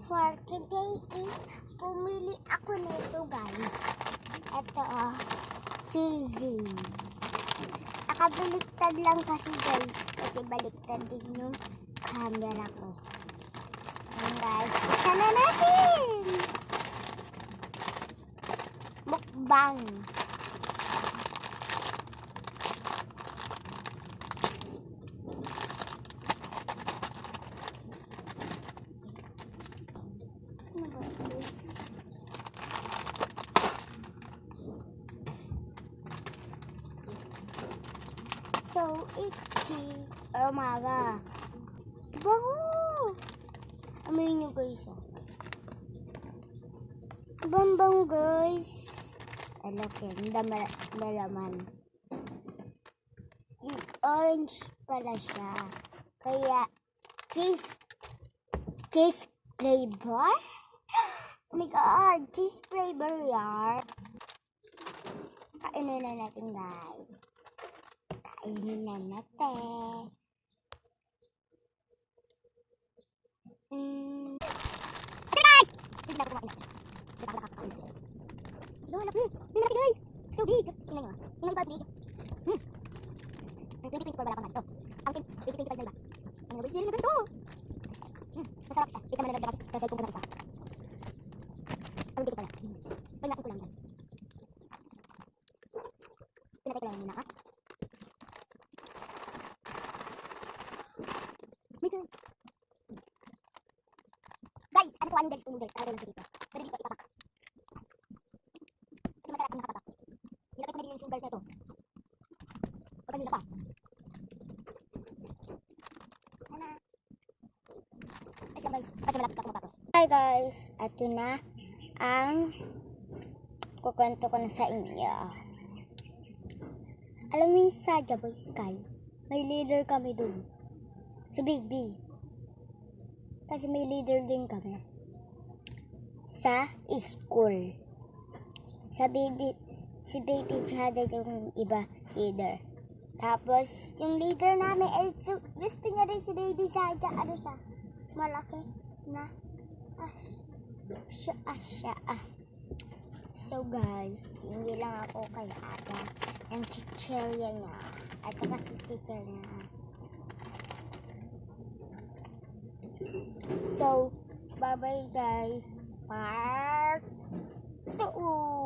for today is pumili ako nito guys. Ito cheesy. Nakabaliktad lang kasi guys. Kasi baliktad din yung camera ko. Ayan guys. Isa na natin. Mukbang. So itchy. Oh my god. Bango! Amoy nyo guys. Bambang guys. Alakin. Dalaman. Orange pala siya. Kaya cheese flavor? Oh my god. Cheese flavor yan. Kainin na natin guys. Kainin na natin. Guys! Tignan ko kumain na. Look, tingnan natin guys. So big. Tingnan nyo. Tingnan iba big. Ang 2024 wala pang ganito. Ang 2025 na iba. Ano guys, hindi na ganito. Masarap siya. Ito naman nalagdagas sa cellphone ko na isa. Ang hindi ko pala. Pagnain ko lang guys. Pinatay ko lang muna ha. Guys, ano to ang noodles to noodles? Tawag lang dito. Pwede dito ipapak. Kasi masarap ang nakapapak. Nilagay ko na din yung sugar nito. Huwag kanila pa. Ano? Wait lang guys. Kasi malapit ako matapos. Hi guys. Ito na ang kukwento ko na sa inyo. Alam mo yung Saja Boys guys. May leader kami dun. Si Baby. Kasi may leader din kami. Sa school. Si Baby Chada yung iba leader. Tapos, yung leader namin, gusto niya rin si Baby Saja. Ano siya? Malaki na siya. So guys, hindi lang ako kay Ada. Ang chichirya niya. At kasi teacher niya. So, bye-bye guys. Part 2.